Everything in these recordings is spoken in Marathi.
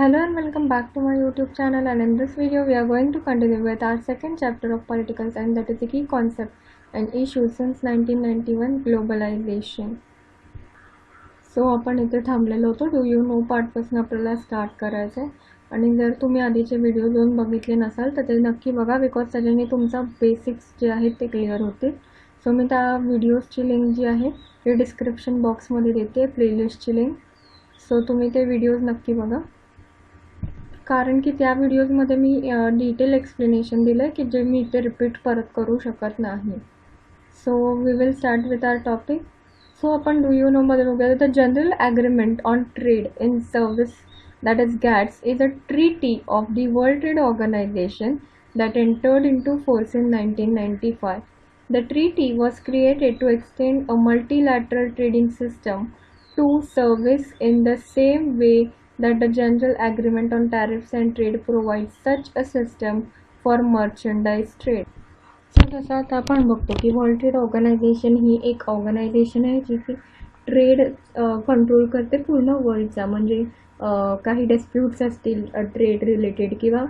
Hello and welcome back to my YouTube channel, and in this video we are going to continue with our second chapter of political science, that is the key concept and issues since 1991 globalization. So आपण इथे थांबलेलो होतो. डू यू नो पार्टपासून आपल्याला स्टार्ट करायचं आहे, आणि जर तुम्ही आधीचे व्हिडिओ दोन बघितले नसाल तर ते नक्की बघा, बिकॉज त्याच्याने तुमचा बेसिक्स जे आहेत ते क्लिअर होतील. सो मी त्या व्हिडिओजची लिंक जी आहे ती डिस्क्रिप्शन बॉक्समध्ये देते, प्लेलिस्टची लिंक. सो तुम्ही ते व्हिडिओज नक्की बघा, कारण की त्या व्हिडिओजमध्ये मी डिटेल एक्सप्लेनेशन दिलं आहे की जे मी इथे रिपीट परत करू शकत नाही. So we will start with our topic. So आपण डू यू नो मध्ये बघूया. The general agreement on trade in service, that is GATS, is a treaty of the World Trade Organization that entered into force in 1995. The treaty was created to extend a multilateral trading system to service in the same way that the General Agreement on Tariffs and Trade provides such a system for merchandise trade. So जसं आता आपण बघतो की वर्ल्ड ट्रेड ऑर्गनायझेशन ही एक ऑर्गनायझेशन आहे जी की ट्रेड कंट्रोल करते पूर्ण वर्ल्डचा. म्हणजे काही डिस्प्यूट्स असतील ट्रेड रिलेटेड, किंवा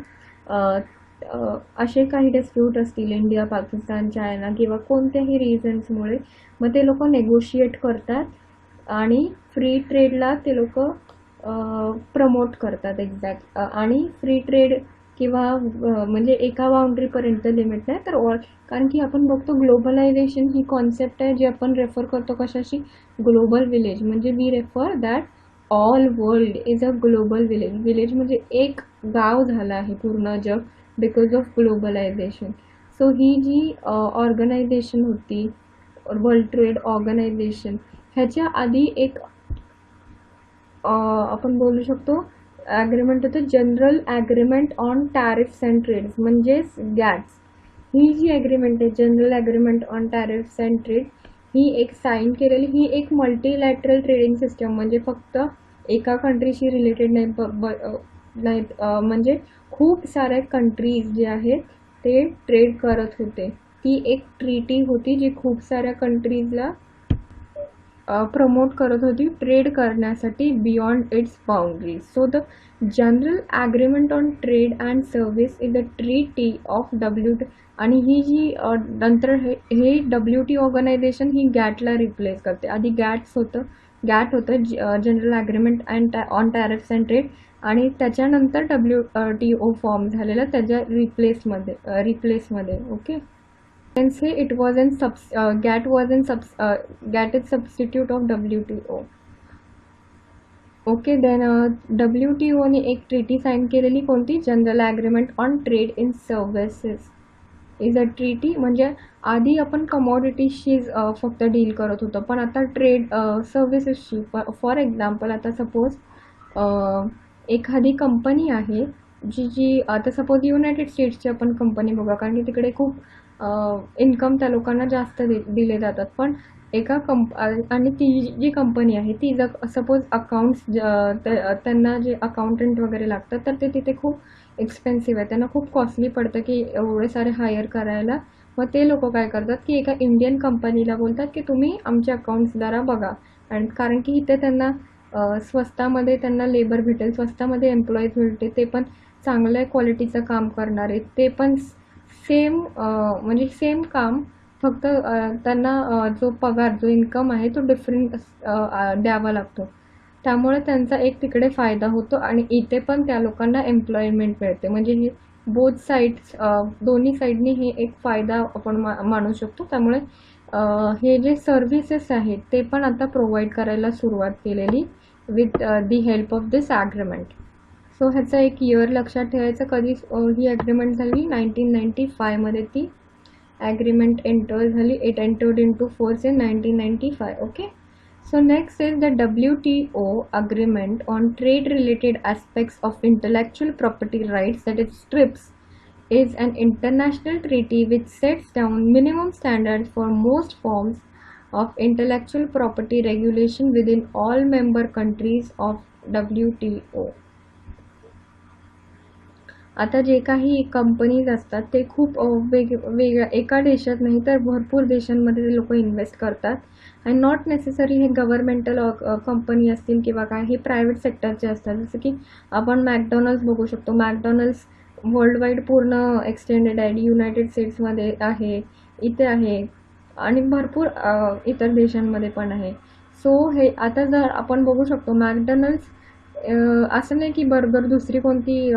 असे काही डिस्प्यूट असतील इंडिया, पाकिस्तान, चायना किंवा कोणत्याही रिझन्समुळे, मग ते लोक नेगोशिएट करतात आणि फ्री ट्रेडला ते लोक प्रमोट करतात. एक्झॅक्ट. आणि फ्री ट्रेड किंवा म्हणजे एका बाउंड्रीपर्यंत लिमिट नाही तर ऑल, कारण की आपण बघतो ग्लोबलायझेशन ही कॉन्सेप्ट आहे जी आपण रेफर करतो कशाशी, ग्लोबल विलेज. म्हणजे we refer that all world is a global village. Village म्हणजे एक गाव झालं आहे पूर्ण जग बिकॉज ऑफ ग्लोबलायझेशन. सो ही जी ऑर्गनायझेशन होती वर्ल्ड ट्रेड ऑर्गनायझेशन, ह्याच्या आधी एक आपण बोलू शकतो ॲग्रीमेंट होतं, general agreement on tariffs and trades, म्हणजेच गॅट्स. ही जी ॲग्रीमेंट आहे general agreement on tariffs and trade, ही एक साईन केलेली, ही एक मल्टीलॅटरल ट्रेडिंग सिस्टम, म्हणजे फक्त एका कंट्रीशी रिलेटेड नाही, म्हणजे खूप साऱ्या कंट्रीज जे आहेत ते ट्रेड करत होते. ती एक ट्रीटी होती जी खूप साऱ्या कंट्रीजला प्रमोट करत होती ट्रेड करण्यासाठी beyond its boundaries. So the general agreement on trade and service is the treaty of WTO. आणि ही जी नंतर हे WTO ऑर्गनायझेशन ही गॅटला रिप्लेस करते. आधी गॅट होतं general agreement and on tariffs and trade, आणि त्याच्यानंतर WTO फॉर्म झालेला त्याच्या रिप्लेसमध्ये. Okay, can say it was in GATT is substitute of WTO. Okay, then WTO ने एक ट्रीटी साईन केलेली, कोणती, general agreement on trade in services is a treaty. म्हणजे आधी आपण कमॉडिटीशी फक्त डील करत होतो, पण आता ट्रेड सर्व्हिसेसशी. फॉर एक्झाम्पल, आता सपोज एखादी कंपनी आहे जी आता सपोज युनायटेड स्टेट्सची आपण कंपनी बघा, कारण की तिकडे खूप इन्कम त्या लोकांना जास्त दिले जातात. पण एका आणि ती जी कंपनी आहे ती जर सपोज अकाउंट्स त्यांना जे अकाउंटंट वगैरे लागतात तर ते तिथे खूप एक्सपेन्सिव्ह आहे, त्यांना खूप कॉस्टली पडतं की एवढे सारे हायर करायला. मग ते लोक काय करतात की एका इंडियन कंपनीला बोलतात की तुम्ही आमचे अकाउंट्स जरा बघा, आणि कारण की इथे त्यांना स्वस्तामध्ये त्यांना लेबर भेटेल, स्वस्तामध्ये एम्प्लॉईज भेटते, ते पण चांगल्या क्वालिटीचं काम करणारे, ते पण म्हणजे सेम काम, फक्त त्यांना जो पगार जो इन्कम आहे तो डिफरंट द्यावा लागतो. त्यामुळे त्यांचा एक तिकडे फायदा होतो आणि इथे पण त्या लोकांना एम्प्लॉयमेंट मिळते. म्हणजे ही बोथ साईड्स, दोन्ही साईडनी हे एक फायदा आपण मानू शकतो. त्यामुळे हे जे सर्व्हिसेस आहेत ते पण आता प्रोव्हाइड करायला सुरुवात केलेली with the help of this agreement. So ह्याचा एक इयर लक्षात ठेवायचं, कधी ही ॲग्रीमेंट झाली, 1995मध्ये ती ॲग्रीमेंट एंटर झाली. It entered in to force in 1995. Okay, so next is the WTO agreement on trade related aspects of intellectual property rights, that is TRIPS, is an international treaty which sets down minimum standards for most forms of intellectual property regulation within all member countries of WTO. आता जे काही कंपनीज असतात ते खूप वेगळ्या एका देशात नाही तर भरपूर देशांमध्ये ते लोक इन्व्हेस्ट करतात, अँड नॉट नेसेसरी हे गव्हर्मेंटल कंपनी असतील किंवा काय, हे प्रायव्हेट सेक्टरचे असतात. जसं की आपण मॅकडॉनल्ड्स बघू शकतो. मॅकडॉनल्ड्स वर्ल्ड वाईड पूर्ण एक्सटेंडेड आहे, युनायटेड स्टेट्समध्ये आहे, इथे आहे आणि भरपूर इतर देशांमध्ये पण आहे. सो हे आता जर आपण बघू शकतो मॅकडॉनल्ड्स असं नाही की बर्गर दुसरी कोणती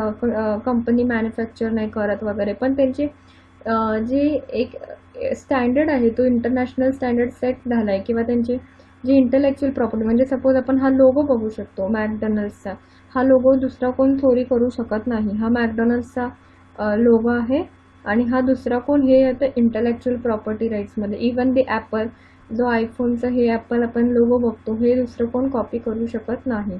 कंपनी मॅन्युफॅक्चर नाही करत वगैरे, पण त्यांचे जे एक स्टँडर्ड आहे तो इंटरनॅशनल स्टँडर्ड सेट झाला आहे, किंवा त्यांचे जे इंटेलेक्च्युअल प्रॉपर्टी, म्हणजे सपोज आपण हा लोगो बघू शकतो मॅकडॉनल्ड्सचा, हा लोगो दुसरा कोण चोरी करू शकत नाही. हा मॅकडॉनल्ड्सचा लोगो आहे आणि हा दुसरा कोण, हे आता इंटेलेक्च्युअल प्रॉपर्टी राईट्समध्ये. इवन ते ॲपल, जो आयफोनचं हे ॲपल आपण लोगो बघतो, हे दुसरं कोण कॉपी करू शकत नाही.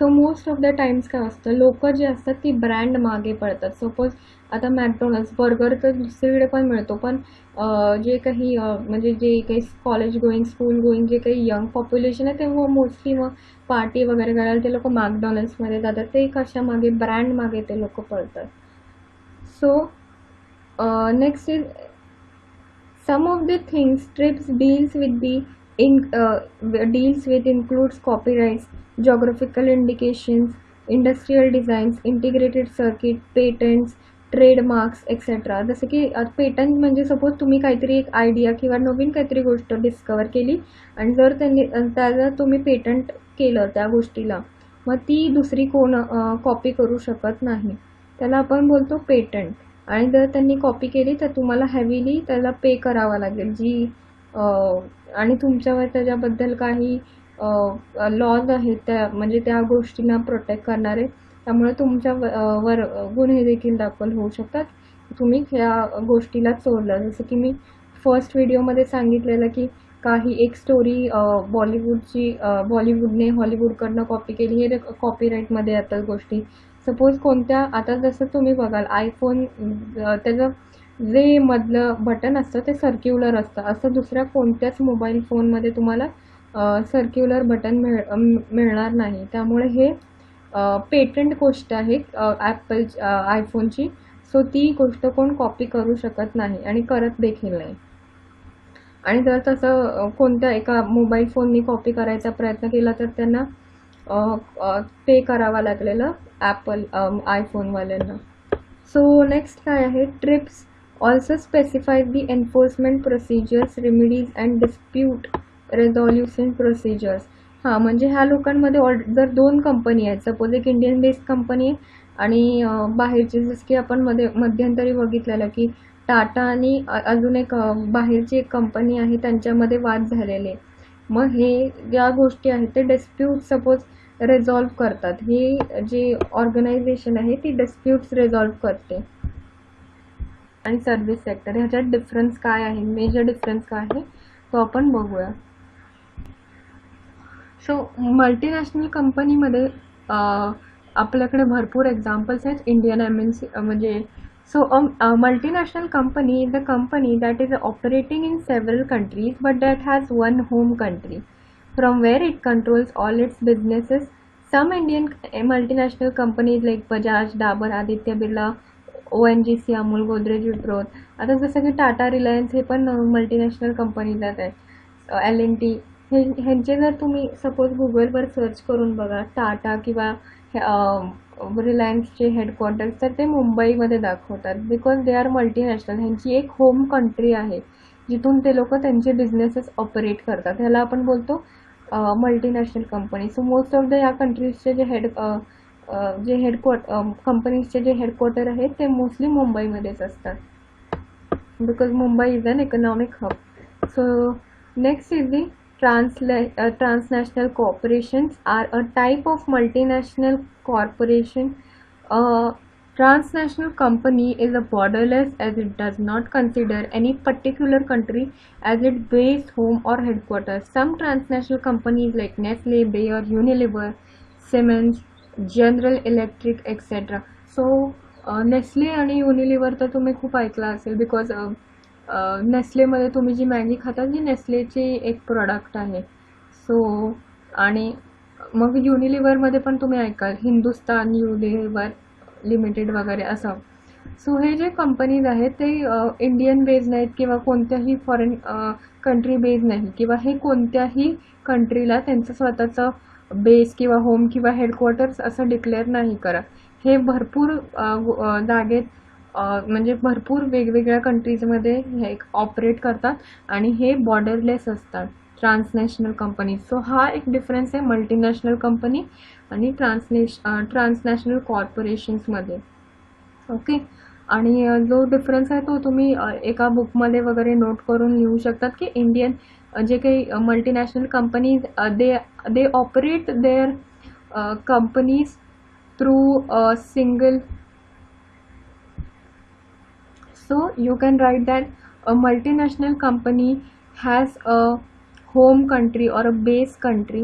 So most of the times काय असतं, लोक जे असतात ती ब्रँड मागे पडतात. सपोज आता मॅकडॉनल्ड्स बर्गर तर दुसरीकडे पण मिळतो, पण जे काही म्हणजे जे काही कॉलेज गोईंग, स्कूल गोईंग जे काही यंग पॉप्युलेशन आहे, ते मोस्टली मग पार्टी वगैरे करायला ते लोक मॅकडॉनल्ड्समध्ये जातात. ते कशामागे, ब्रँड मागे ते लोक पडतात. So next is some of the things TRIPS deals with includes copyrights, geographical indications, industrial designs, integrated circuit, patents, trademarks etcetera. जसं की पेटंट म्हणजे सपोज तुम्ही काहीतरी एक आयडिया किंवा नवीन काहीतरी गोष्ट डिस्कवर केली आणि जर त्याला तुम्ही पेटंट केलं त्या गोष्टीला, मग ती दुसरी कोण कॉपी करू शकत नाही, त्याला आपण बोलतो पेटंट. आणि जर त्यांनी कॉपी केली तर तुम्हाला हेवीली त्याला पे करावं लागेल, जी आणि तुमच्यावर त्याच्याबद्दल काही लॉज आहेत त्या, म्हणजे त्या गोष्टींना प्रोटेक्ट करणारे, त्यामुळे तुमच्या वर गुन्हे देखील दाखल होऊ शकतात, तुम्ही ह्या गोष्टीला चोरलं. जसं की मी फर्स्ट व्हिडिओमध्ये सांगितलेलं की काही एक स्टोरी बॉलिवूडने हॉलिवूडकडनं कॉपी केली, हे कॉपीराईटमध्ये येतात गोष्टी. सपोज कोणत्या, आता जसं तुम्ही बघाल आयफोन, त्याचं जे मधलं बटन असतं ते सर्क्युलर असतं, असं दुसऱ्या कोणत्याच मोबाईल फोनमध्ये तुम्हाला सर्क्युलर बटन मिळणार नाही. त्यामुळे हे पेटंट गोष्ट आहे ॲपल आयफोनची. सो ती गोष्ट कोण कॉपी करू शकत नाही आणि करत देखील नाही. आणि जर तसं कोणत्या एका मोबाईल फोननी कॉपी करायचा प्रयत्न केला तर त्यांना पे करावा लागलेलं ॲपल आयफोनवाल्यांना. सो नेक्स्ट काय आहे, TRIPS also specifies the enforcement procedures, remedies and dispute resolution procedures. हां, म्हणजे ह्या लोकांमध्ये जर दोन कंपनी आहेत, सपोज एक इंडियन बेस्ड कंपनी आहे आणि बाहेरची, जसं की आपण मध्यंतरी बघितलेलं की टाटा आणि अजून एक बाहेरची एक कंपनी आहे, त्यांच्यामध्ये वाद झालेले. मग हे ज्या गोष्टी आहेत ते डिस्प्यूट सपोज रेझॉल्व करतात. ही जी ऑर्गनायझेशन आहे ती डिस्प्यूट्स रेझॉल्व करते. आणि सर्व्हिस सेक्टर, ह्याच्यात डिफरन्स काय आहे, मेजर डिफरन्स काय आहे तो आपण बघूया. सो मल्टीनॅशनल कंपनीमध्ये आपल्याकडे भरपूर एक्झाम्पल्स आहेत. इंडियन MNC म्हणजे so a multinational company is a company that is operating in several countries but that has one home country from where it controls all its businesses. Some Indian multinational companies like Bajaj, Dabur, Aditya Birla, ONGC, Amul, Godrej, Wipro. आता जसं की टाटा, रिलायन्स हे पण मल्टीनॅशनल कंपनीज आहेत. L&T ह्यांचे जर तुम्ही सपोज गुगलवर सर्च करून बघा टाटा किंवा रिलायन्सचे हेडक्वार्टर्स, तर ते मुंबईमध्ये दाखवतात, बिकॉज दे आर मल्टीनॅशनल. ह्यांची एक होम कंट्री आहे जिथून ते लोक त्यांचे बिझनेसेस ऑपरेट करतात. ह्याला आपण बोलतो multinational company. So most of the या कंट्रीजचे जे कंपनीजचे जे हेडक्वार्टर आहेत ते मोस्टली मुंबईमध्येच असतात, because Mumbai is an economic hub. So next is the transnational corporations are a type of multinational corporation. A transnational company is a borderless as it does not consider any particular country as its base, home or headquarters. Some transnational companies like Nestle, Bayer, Unilever, Siemens, General Electric etc. So Nestle आणि Unilever तर तुम्ही खूप ऐकला असेल, बिकॉज नेस्लेमध्ये तुम्ही जी मॅगी खाता जी नेस्लेची एक प्रोडक्ट आहे. सो आणि मग युनिलिव्हरमध्ये पण तुम्ही ऐकाल हिंदुस्तान युनिलिव्हर लिमिटेड वगैरे असं. सो हे जे कंपनीज आहेत ते इंडियन बेस्ड नाहीत किंवा कोणत्याही फॉरेन कंट्री बेस नाही, किंवा हे कोणत्याही कंट्रीला त्यांचं स्वतःचं बेस किंवा होम किंवा हेडक्वार्टर्स असं डिक्लेअर नाही करत. हे भरपूर जागेत म्हणजे भरपूर वेगवेगळ्या कंट्रीजमध्ये हे ऑपरेट करतात आणि हे बॉर्डरलेस असतात, ट्रान्सनॅशनल कंपनी. सो हा एक डिफरन्स आहे मल्टीनॅशनल कंपनी आणि ट्रान्सनॅशनल कॉर्पोरेशन्समध्ये. ओके. आणि जो डिफरन्स आहे तो तुम्ही एका बुकमध्ये वगैरे नोट करून लिहू शकतात की इंडियन जे काही multinational companies they operate their companies through single. So you can write that a multinational company has a home country or a base country.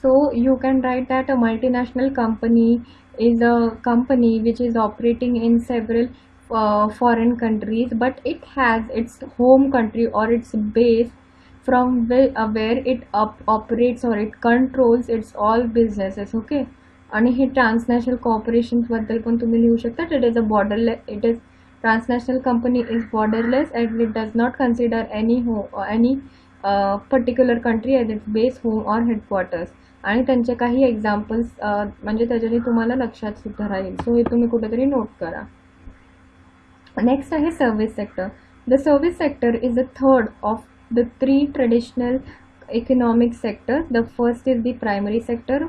So you can write that a multinational company is a company which is operating in several foreign countries, but it has its home country or its base from where it operates or it controls its all businesses. Okay. आणि हे ट्रान्सनॅशनल कॉर्पोरेशन्सबद्दल पण तुम्ही लिहू शकता. It is transnational company is borderless and it does not consider any particular country as its base, home or headquarters. आणि त्यांचे काही एक्झाम्पल्स म्हणजे त्याच्याने तुम्हाला लक्षात सुद्धा राहील. सो हे तुम्ही कुठेतरी नोट करा. नेक्स्ट आहे service sector. The service sector is the third of the 3 traditional economic sectors. The first is the primary sector,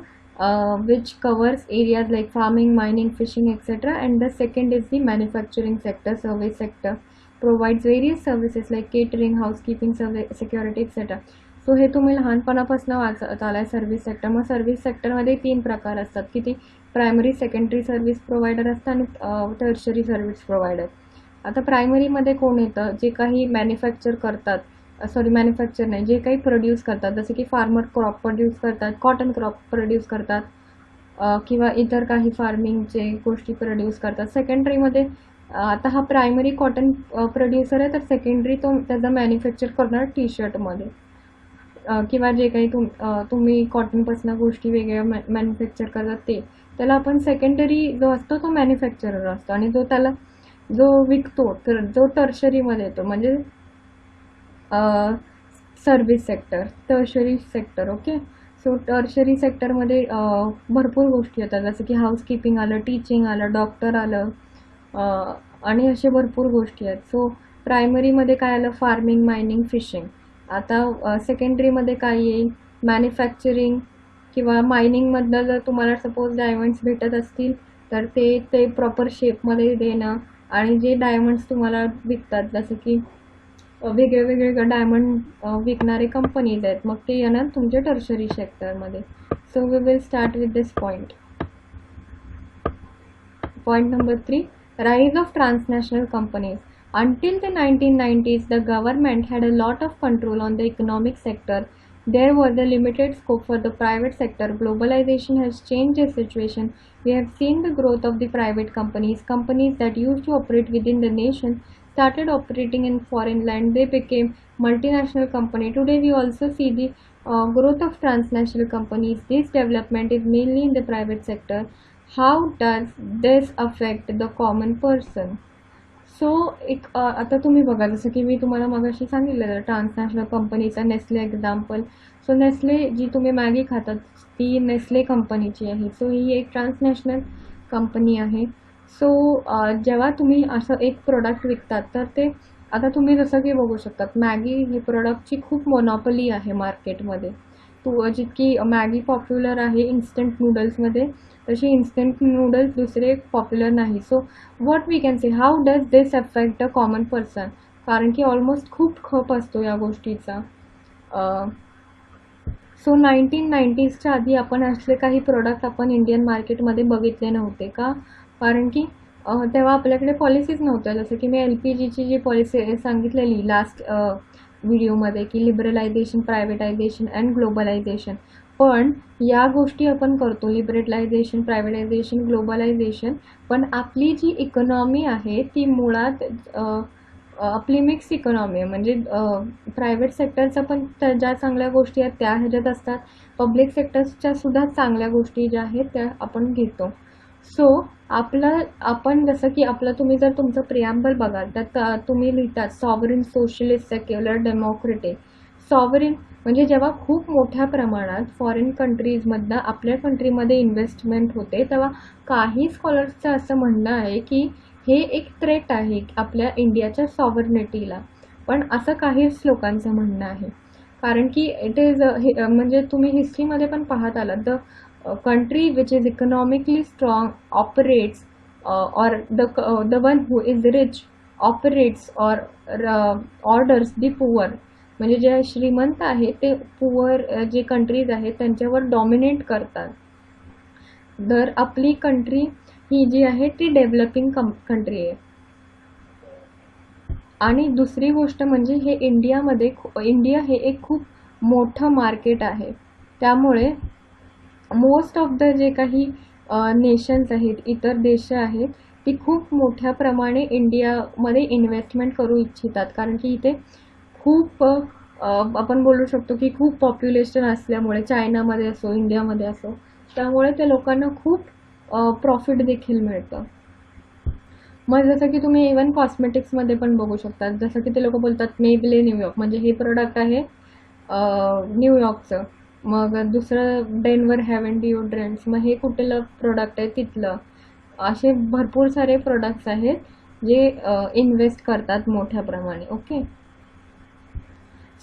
which covers areas like farming, mining, fishing, etc. And the second is the manufacturing sector. Service sector provides various services like catering, housekeeping, security, etc. So हे तुम्ही लहानपणापासून वाचत आलाय सर्व्हिस सेक्टर. मग सर्व्हिस सेक्टरमध्ये 3 प्रकार असतात की ती प्रायमरी, सेकंडरी सर्व्हिस प्रोव्हायडर असतात आणि टर्शरी सर्व्हिस प्रोव्हायडर. आता प्रायमरीमध्ये कोण येतं, जे काही मॅन्युफॅक्चर करतात, मॅन्युफॅक्चर नाही, जे काही प्रोड्यूस करतात, जसे की फार्मर क्रॉप प्रोड्यूस करतात, कॉटन क्रॉप प्रोड्यूस करतात, किंवा इतर काही फार्मिंगचे गोष्टी प्रोड्यूस करतात. सेकंडरीमध्ये आता हा प्रायमरी कॉटन प्रोड्युसर आहे, तर सेकंडरी तो त्याचा मॅन्युफॅक्चर करणार टी शर्टमध्ये, किंवा जे काही तुम्ही कॉटनपासून गोष्टी वेगळ्या मॅन्युफॅक्चर करतात ते, त्याला आपण सेकंडरी जो असतो तो मॅन्युफॅक्चरर असतो. आणि जो विकतो तर जो टर्शरीमध्ये येतो म्हणजे service sector, tertiary sector. Okay. So tertiary सेक्टरमध्ये भरपूर गोष्टी येतात, जसं की हाऊसकीपिंग आलं, टीचिंग आलं, डॉक्टर आलं, आणि असे भरपूर गोष्टी आहेत. सो प्रायमरीमध्ये काय आलं, फार्मिंग, मायनिंग, फिशिंग. आता सेकंडरीमध्ये काय येईल, मॅन्युफॅक्चरिंग किंवा मायनिंगमधलं जर तुम्हाला सपोज डायमंड्स भेटत असतील तर ते प्रॉपर शेपमध्ये देणं, आणि जे डायमंड्स तुम्हाला विकतात, जसं की वेगळे डायमंड विकणारे कंपनीज आहेत, मग ते येणार तुमच्या टर्शरी सेक्टरमध्ये. So we will start with this point. Point number 3, rise of transnational companies. Until the 1990s, the government had a lot of control on the economic sector. There was a limited scope for the private sector. Globalization has changed the situation. We have seen the growth of the private companies. Companies that used to operate within the nation started operating in foreign land. They became multinational company. Today we also see the growth of transnational companies. This development is mainly in the private sector. How does this affect the common person? So आता तुम्ही बघा, जसं की मी तुम्हाला मगाशी सांगितलं ट्रान्सनॅशनल कंपनीचा नेस्ले एक्झाम्पल. सो नेस्ले जी तुम्ही मॅगी खातात ती नेस्ले कंपनीची आहे. सो ही एक ट्रान्सनॅशनल कंपनी आहे. सो जेव्हा तुम्ही असं एक प्रोडक्ट विकतात तर ते आता तुम्ही जसं की बघू शकतात, मॅगी ही प्रोडक्टची खूप मोनोपोली आहे मार्केटमध्ये. जितकी मॅगी पॉप्युलर आहे इन्स्टंट नूडल्समध्ये, तशी इन्स्टंट नूडल्स दुसरे पॉप्युलर नाही. So what we can say, how does this affect the common person? कारण की ऑलमोस्ट खूप खप असतो या गोष्टीचा. सो 1990sच्या आधी आपण असले काही प्रोडक्ट आपण इंडियन मार्केटमध्ये बघितले नव्हते का? कारण की तेव्हा आपल्याकडे पॉलिसीज नव्हत्या. जसं की मी LPGची जी पॉलिसी सांगितलेली लास्ट व्हिडिओमध्ये की लिबरलायझेशन, प्रायव्हेटायझेशन अँड ग्लोबलायझेशन. पण या गोष्टी आपण करतो, लिबरलायझेशन, प्रायव्हेटायझेशन, ग्लोबलायझेशन, पण आपली जी इकॉनॉमी आहे ती मुळात आपली मिक्स इकॉनॉमी आहे. म्हणजे प्रायव्हेट सेक्टरच्या पण ज्या चांगल्या गोष्टी आहेत त्या ह्याच्यात असतात, पब्लिक सेक्टरच्या सुद्धा चांगल्या गोष्टी ज्या आहेत त्या आपण घेतो. सो आपण जसं की तुम्ही जर तुमचं प्रिॲम्बल बघाल तर तुम्ही लिहितात sovereign, socialist, secular, democratic. Sovereign म्हणजे जेव्हा खूप मोठ्या प्रमाणात फॉरेन कंट्रीजमधनं आपल्या कंट्रीमध्ये इन्व्हेस्टमेंट होते, तेव्हा काही स्कॉलर्सचं असं म्हणणं आहे की हे एक थ्रेट आहे आपल्या इंडियाच्या सॉव्हर्निटीला. पण असं काहीच लोकांचं म्हणणं आहे, कारण की इट इज म्हणजे तुम्ही हिस्ट्रीमध्ये पण पाहत आलात, the country which is economically strong operates or the one who is rich operates or orders the poor. म्हणजे जे श्रीमंत आहे ते पुअर जे कंट्रीज आहेत त्यांच्यावर डॉमिनेट करतात. तर आपली कंट्री ही जी आहे ती डेव्हलपिंग कंट्री आहे. आणि दुसरी गोष्ट म्हणजे हे इंडिया हे एक खूप मोठं मार्केट आहे. त्यामुळे मोस्ट ऑफ द जे काही नेशन्स आहेत, इतर देश आहेत, ती खूप मोठ्या प्रमाणे इंडियामध्ये इन्व्हेस्टमेंट करू इच्छितात, कारण की इथे खूप आपण बोलू शकतो की खूप पॉप्युलेशन असल्यामुळे, चायनामध्ये असो इंडियामध्ये असो, त्यामुळे त्या लोकांना खूप प्रॉफिट देखील मिळतं. मग जसं की तुम्ही इवन कॉस्मेटिक्समध्ये पण बघू शकता, जसं की ते लोक बोलतात मेबले न्यूयॉर्क, म्हणजे हे प्रोडक्ट आहे न्यूयॉर्कचं. मग दुसरं डेनवर हॅव्हन डिओड्रंट्स, मग हे कुठलं प्रोडक्ट आहे तिथलं. असे भरपूर सारे प्रोडक्ट्स आहेत जे इन्व्हेस्ट करतात मोठ्या प्रमाणे. ओके,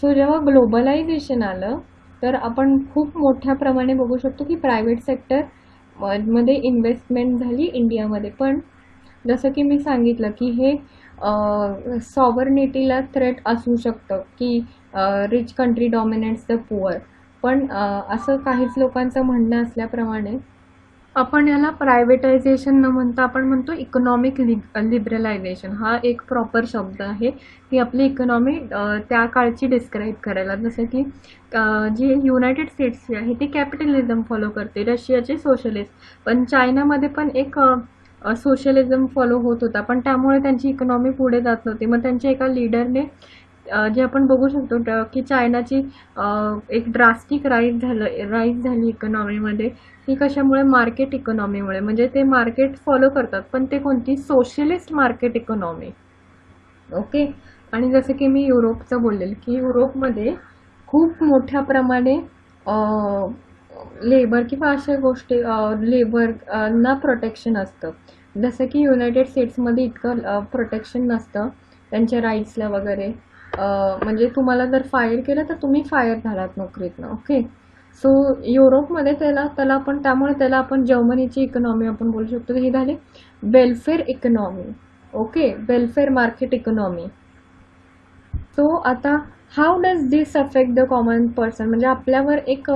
सो जेव्हा ग्लोबलायझेशन आलं तर आपण खूप मोठ्या प्रमाणे बघू शकतो की प्रायव्हेट सेक्टर मध्ये इन्व्हेस्टमेंट झाली इंडियामध्ये. पण जसं की मी सांगितलं की हे सॉव्हर्निटीला थ्रेट असू शकतं की रिच कंट्री डॉमिनेट्स द पुअर. पण असं काहीच लोकांचं म्हणणं असल्याप्रमाणे आपण याला प्रायव्हेटायझेशन न म्हणता आपण म्हणतो इकॉनॉमिक लिबरलायझेशन. हा एक प्रॉपर शब्द आहे की आपली इकॉनॉमी त्या काळची डिस्क्राईब करायला. जसं की जी युनायटेड स्टेट्सची आहे ती कॅपिटलिझम फॉलो करते, रशियाची सोशलिस्ट, पण चायनामध्ये पण एक सोशलिझम फॉलो होत होता, पण त्यामुळे त्यांची इकॉनॉमी पुढे जात नव्हती. मग त्यांच्या एका लीडरने जे आपण बघू शकतो की चायनाची एक ड्रास्टिक राईज झाली इकॉनॉमीमध्ये. ती कशामुळे? मार्केट इकॉनॉमीमुळे. म्हणजे ते मार्केट फॉलो करतात, पण ते कोणती? Socialist market economy. ओके, आणि जसं की मी युरोपचं बोललेलं की युरोपमध्ये खूप मोठ्या प्रमाणे लेबर किंवा अशा गोष्टी लेबरना प्रोटेक्शन असतं. जसं की युनायटेड स्टेट्समध्ये इतकं प्रोटेक्शन नसतं त्यांच्या राईट्सला वगैरे. म्हणजे तुम्हाला जर फायर केलं तर तुम्ही फायर झालात नोकरीतनं. ओके, सो युरोपमध्ये त्यामुळे आपण जर्मनीची इकॉनॉमी आपण बोलू शकतो. ही झाली welfare economy. Okay, welfare market economy. So आता how does this affect the common person, म्हणजे आपल्यावर एक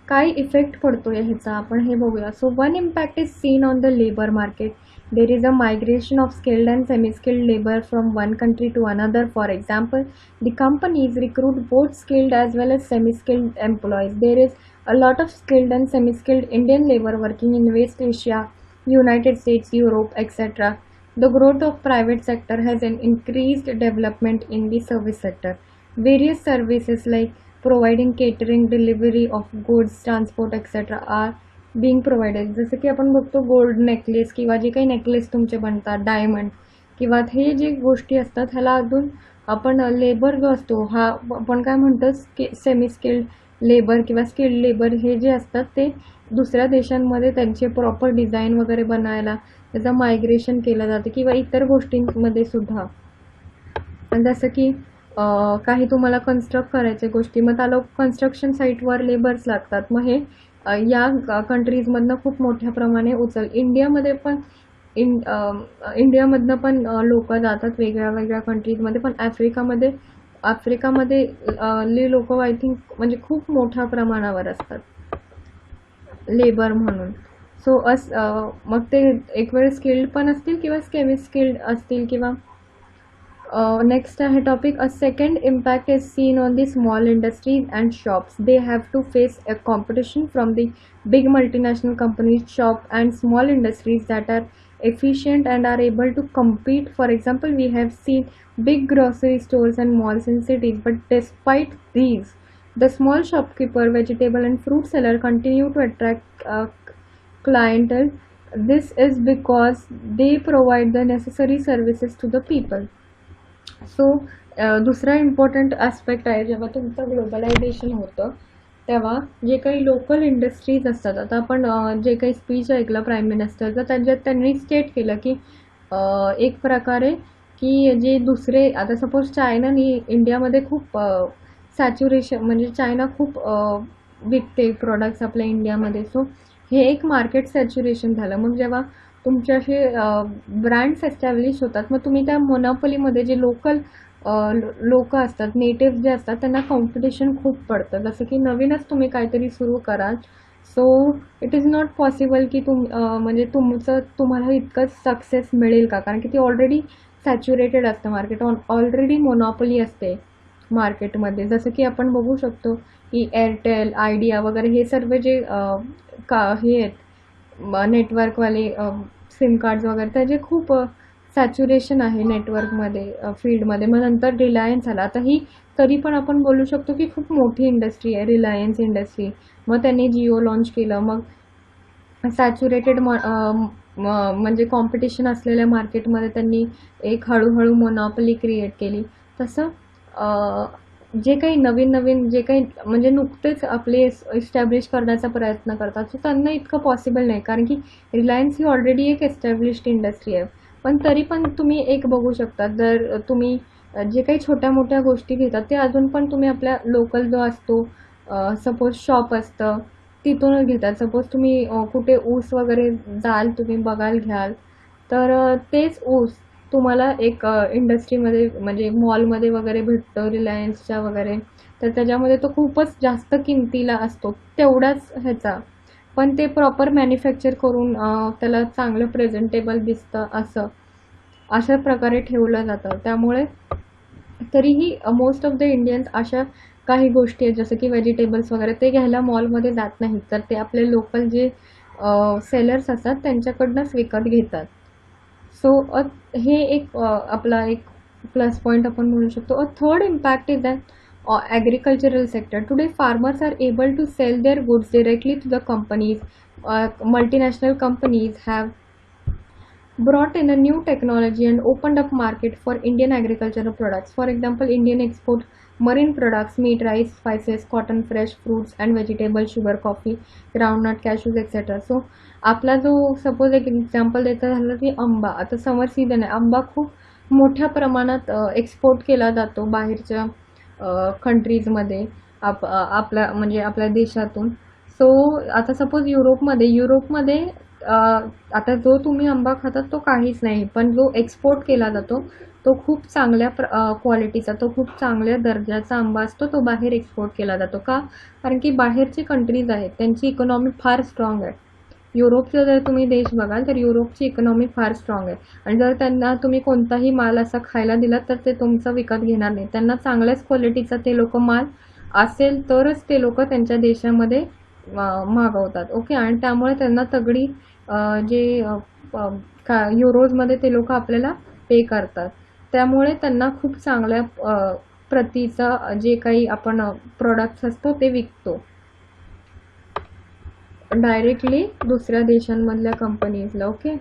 काय इफेक्ट पडतो ह्याचा आपण हे बघूया. So one impact is seen on the labour market. There is a migration of skilled and semi-skilled labor from one country to another. For example, the companies recruit both skilled as well as semi-skilled employees. There is a lot of skilled and semi-skilled Indian labor working in West Asia, United States, Europe, etc. The growth of private sector has an increased development in the service sector. Various services like providing catering, delivery of goods, transport, etc. are being provided. जसं की आपण बघतो गोल्ड नेकलेस किंवा जे काही नेकलेस तुमचे बनतात, डायमंड किंवा हे जे गोष्टी असतात, ह्याला अजून आपण लेबर जो असतो हा आपण काय म्हणतो सेमी स्किल्ड लेबर किंवा स्किल्ड लेबर हे जे असतात ते दुसऱ्या देशांमध्ये त्यांचे प्रॉपर डिझाईन वगैरे बनायला त्याचं मायग्रेशन केलं जातं किंवा इतर गोष्टींमध्ये सुद्धा. जसं की काही तुम्हाला कन्स्ट्रक्ट करायच्या गोष्टी, मग त्याला कन्स्ट्रक्शन साईटवर लेबर्स लागतात. मग हे या कंट्रीजमधनं खूप मोठ्या प्रमाणे इंडियामधनं पण लोक जातात वेगळ्या वेगळ्या कंट्रीजमध्ये. पण आफ्रिकामध्ये लोक आय थिंक म्हणजे खूप मोठ्या प्रमाणावर असतात लेबर म्हणून. सो मग ते एक वेळ स्किल्ड पण असतील किंवा सेमी स्किल्ड असतील किंवा next आहे topic. A second impact is seen on the small industries and shops. They have to face a competition from the big multinational companies, shop and small industries that are efficient and are able to compete. For example, we have seen big grocery stores and malls in cities, but despite these, the small shopkeeper, vegetable and fruit seller continue to attract clientele This is because they provide the necessary services to the people. So दुसरा इम्पॉर्टंट ॲस्पेक्ट आहे, जेव्हा तुमचं ग्लोबलायझेशन होतं तेव्हा जे काही लोकल इंडस्ट्रीज असतात, आता आपण जे काही स्पीच ऐकलं प्राईम मिनिस्टरचं, त्याच्यात त्यांनी स्टेट केलं की एक प्रकारे की जे दुसरे, आता सपोज चायनाने इंडियामध्ये खूप सॅच्युरेशन, म्हणजे चायना खूप विकते प्रोडक्ट्स आपल्या इंडियामध्ये. सो हे एक मार्केट सॅच्युरेशन झालं. मग जेव्हा तुमचे असे ब्रँड्स एस्टॅब्लिश होतात, मग तुम्ही त्या मोनोपोलीमध्ये जे लोकल लोक असतात, नेटिव्ह जे असतात, त्यांना कॉम्पिटिशन खूप पडतं. जसं की नवीनच तुम्ही काहीतरी सुरू कराल, so it is not possible की म्हणजे तुम्हाला इतकंच सक्सेस मिळेल का, कारण की ती ऑलरेडी सॅच्युरेटेड असतं मार्केट, ऑलरेडी मोनोपोली असते मार्केटमध्ये. जसं की आपण बघू शकतो की एअरटेल, आयडिया वगैरे हे सर्व जे हे आहेत नेटवर्कवाले सिम कार्ड्स वगैरे, त्याचे खूप सॅच्युरेशन आहे नेटवर्कमध्ये, फील्डमध्ये. मग नंतर रिलायन्स आला. आता ही तरी पण आपण बोलू शकतो की खूप मोठी इंडस्ट्री आहे रिलायन्स इंडस्ट्री. मग त्यांनी जिओ लॉन्च केलं. मग सॅच्युरेटेड म्हणजे कॉम्पिटिशन असलेल्या मार्केटमध्ये त्यांनी एक हळूहळू मोनोपोली क्रिएट केली. तसं जे काही नवीन नवीन जे काही म्हणजे नुकतेच आपले इस्टॅब्लिश करण्याचा प्रयत्न करतात, सो त्यांना इतकं पॉसिबल नाही, कारण की रिलायन्स ही ऑलरेडी एक एस्टॅब्लिश्ड इंडस्ट्री आहे. पण तरी पण तुम्ही एक बघू शकता, जर तुम्ही जे काही छोट्या मोठ्या गोष्टी घेतात ते अजून पण तुम्ही आपल्या लोकल जो असतो, सपोज शॉप असतं, तिथूनच घेतात. सपोज तुम्ही कुठे ऊस वगैरे जाल, तुम्ही बघाल घ्याल, तर तेच ऊस तुम्हाला एक इंडस्ट्रीमध्ये म्हणजे मॉलमध्ये वगैरे भेटतं रिलायन्सच्या वगैरे, तर त्याच्यामध्ये तो खूपच जास्त किमतीला असतो तेवढाच ह्याचा, पण ते प्रॉपर मॅन्युफॅक्चर करून त्याला चांगलं प्रेझेंटेबल दिसतं, अशा प्रकारे ठेवलं जातं. त्यामुळे तरीही मोस्ट ऑफ द इंडियन्स अशा काही गोष्टी आहेत, जसं की व्हेजिटेबल्स वगैरे, ते घ्यायला मॉलमध्ये जात नाहीत, तर ते आपले लोकल जे सेलर्स असतात त्यांच्याकडनंच विकत घेतात. सो हे एक आपला एक प्लस पॉईंट आपण म्हणू शकतो. A third impact is that agricultural sector. Today farmers are able to sell their goods directly to the companies. Multinational companies have brought in a new technology and opened up market for Indian agricultural products. For example, Indian export marine products, meat, rice, spices, cotton, fresh fruits and vegetables, sugar, coffee, groundnut, cashews, etc. So आपला जो सपोज एक एक्झाम्पल द्यायचं झालं की आंबा, आता समर सीझन आहे, आंबा खूप मोठ्या प्रमाणात एक्सपोर्ट केला जातो बाहेरच्या कंट्रीजमध्ये, आपल्या म्हणजे आपल्या देशातून. सो आता सपोज युरोपमध्ये आता जो तुम्ही आंबा खातात तो काहीच नाही, पण जो एक्सपोर्ट केला जातो तो खूप चांगल्या क्वालिटीचा, तो खूप चांगल्या दर्जाचा आंबा असतो, तो बाहेर एक्सपोर्ट केला जातो. का? कारण की बाहेरचे कंट्रीज आहेत त्यांची इकॉनॉमी फार स्ट्रॉंग आहे. युरोपचा जर तुम्ही देश बघाल तर युरोपची इकॉनॉमी फार स्ट्रॉंग आहे, आणि जर त्यांना तुम्ही कोणताही माल असा खायला दिला तर ते तुमचं विकत घेणार नाही. त्यांना चांगल्याच क्वालिटीचा ते लोक माल असेल तरच ते लोक त्यांच्या देशामध्ये मागवतात. ओके, आणि त्यामुळे त्यांना तगडी जे युरोजमध्ये ते लोक आपल्याला पे करतात. त्यामुळे त्यांना खूप चांगल्या प्रतीचा जे काही आपण प्रोडक्ट्स असतो ते विकतो डायरेक्टली दुसऱ्या देशांमधल्या कंपनीजला. ओके,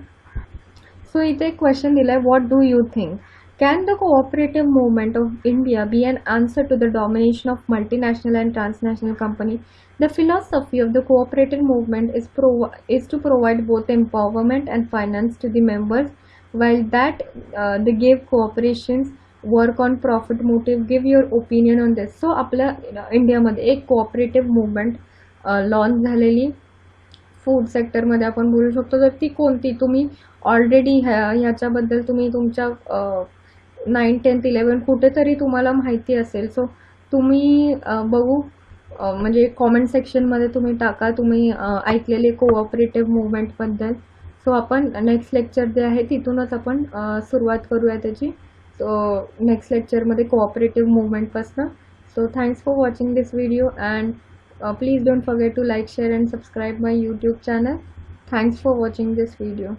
सो इथे एक क्वेश्चन दिलाय, what do you think, can the cooperative movement of India be an answer to the domination of multinational and transnational company? The philosophy of the cooperative movement is to provide both empowerment and finance to the members, while that they give cooperations work on profit motive. Give your opinion on this. So आपल्या इंडियामध्ये एक कोऑपरेटिव्ह मुवमेंट लॉन्च झालेली फूड सेक्टरमध्ये आपण बोलू शकतो. तर ती कोणती, तुम्ही ऑलरेडी ह्याच्याबद्दल तुम्ही तुमच्या 9th 10th 11th कुठेतरी तुम्हाला माहिती असेल. सो तुम्ही बघू म्हणजे कॉमेंट सेक्शनमध्ये तुम्ही टाका तुम्ही ऐकलेले कोऑपरेटिव्ह मुवमेंटबद्दल. सो आपण नेक्स्ट लेक्चर जे आहे तिथूनच आपण सुरुवात करूया त्याची. सो नेक्स्ट लेक्चरमध्ये कोऑपरेटिव्ह मुवमेंटपासनं. So thanks for watching this video, and please don't forget to like, share and subscribe my YouTube channel. Thanks for watching this video.